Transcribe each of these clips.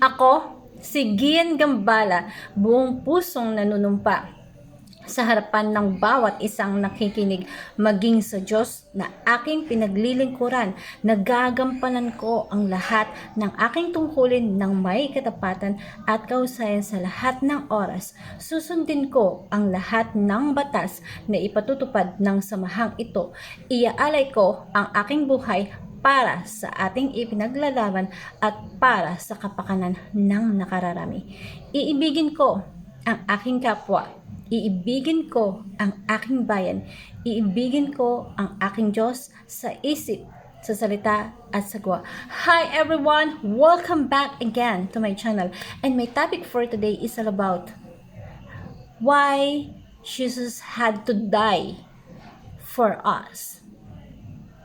Ako, si Gian Gambala, buong pusong nanunumpa sa harapan ng bawat isang nakikinig, maging sa Diyos na aking pinaglilingkuran, nagagampanan ko ang lahat ng aking tungkulin ng may katapatan at kahusayan sa lahat ng oras. Susundin ko ang lahat ng batas na ipatutupad ng samahang ito. Iaalay ko ang aking buhay para sa ating ipinaglalaban at para sa kapakanan ng nakararami. Iibigin ko ang aking kapwa. Iibigin ko ang aking bayan. Iibigin ko ang aking Diyos sa isip, sa salita at sa gawa. Hi everyone! Welcome back again to my channel. And my topic for today is all about why Jesus had to die for us.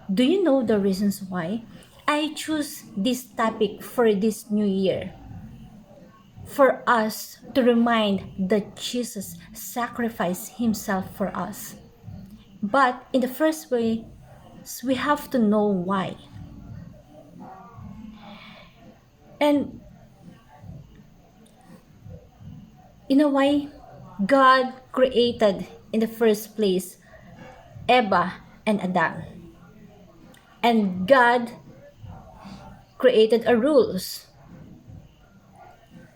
Do you know the reasons why I choose this topic for this new year? For us to remind that Jesus sacrificed himself for us. But in the first way, we have to know why. And you know why? God created in the first place Eva and Adam. And God created a rules.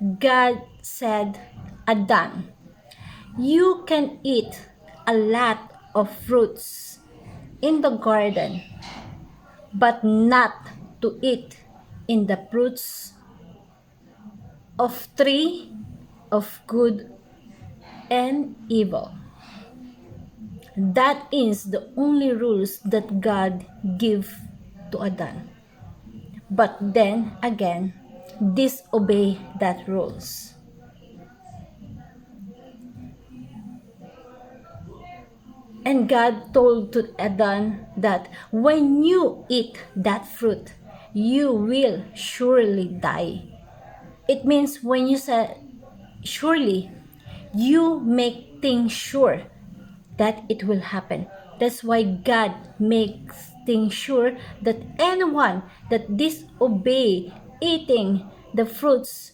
God said, Adam, you can eat a lot of fruits in the garden, but not to eat in the fruits of tree of good and evil. That is the only rules that God gave to Adam. But then again, disobey that rules. And God told to Adam that when you eat that fruit, you will surely die. It means when you say surely, you make things sure that it will happen. That's why God makes things sure that anyone that disobey eating the fruits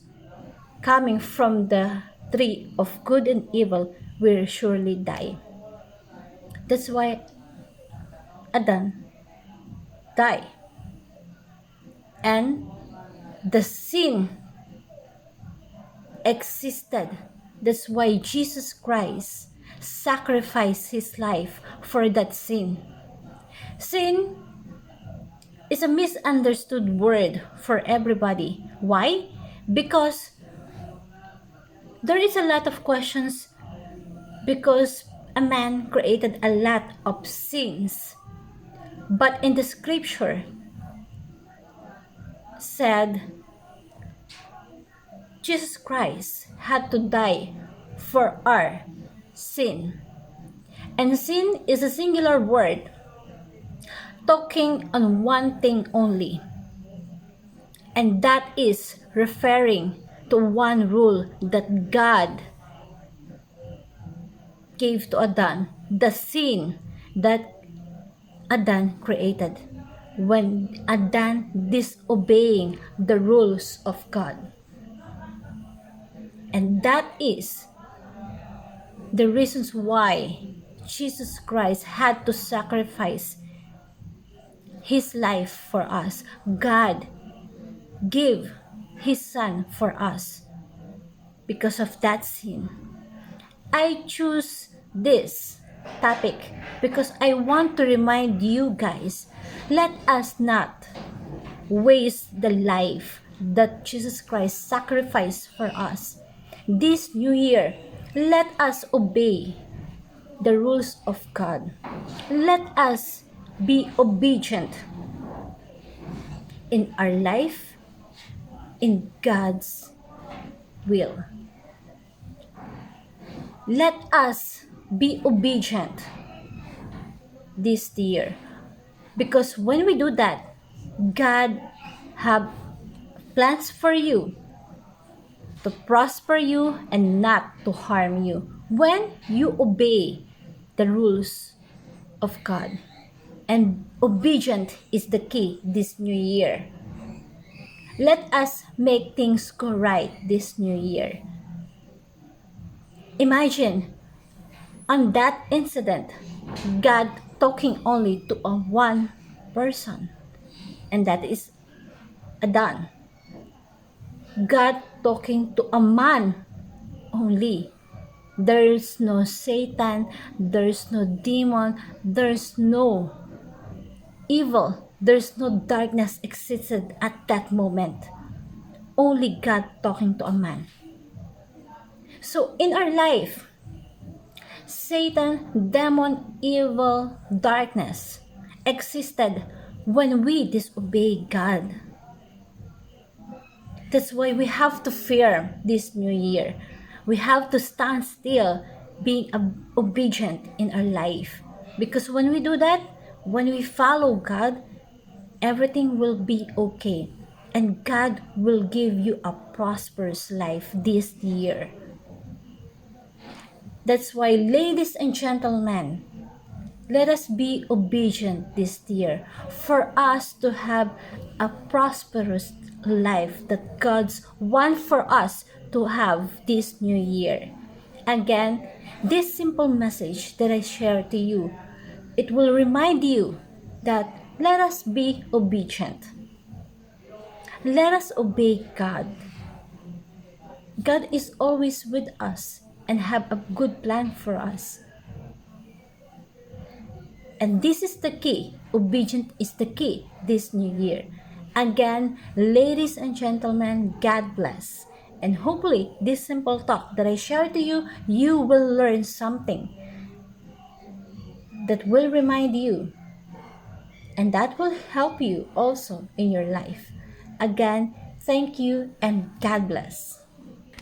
coming from the tree of good and evil will surely die. That's why Adam died. And the sin existed. That's why Jesus Christ sacrificed his life for that sin. Sin is a misunderstood word for everybody. Why? Because there is a lot of questions because a man created a lot of sins. But in the scripture said Jesus Christ had to die for our sin. And sin is a singular word talking on one thing only. And that is referring to one rule that God gave to Adam, the sin that Adam created when Adam disobeying the rules of God. And that is the reasons why Jesus Christ had to sacrifice his life for us. God gave his son for us because of that sin. I choose this topic because I want to remind you guys, let us not waste the life that Jesus Christ sacrificed for us. This new year, let us obey the rules of God. Let us be obedient in our life, in God's will. Let us be obedient this year. Because when we do that, God have plans for you to prosper you and not to harm you when you obey the rules of God. And obedient is the key this new year. Let us make things go right this new year. Imagine on that incident, God talking only to a one person, and that is Adon. God talking to a man only. There's no Satan, there's no demon, there's no evil, there's no darkness existed at that moment. Only God talking to a man. So in our life, Satan, demon, evil, darkness existed when we disobey God. That's why we have to fear this new year. We have to stand still, being obedient in our life. Because when we do that, when we follow God, everything will be okay. And God will give you a prosperous life this year. That's why, ladies and gentlemen, let us be obedient this year for us to have a prosperous life that God's want for us to have this new year. Again, this simple message that I share to you, it will remind you that let us be obedient. Let us obey God. God is always with us and have a good plan for us. And this is the key. Obedience is the key this new year. Again, ladies and gentlemen, God bless. And hopefully, this simple talk that I share to you, you will learn something that will remind you and that will help you also in your life. Again, thank you and God bless.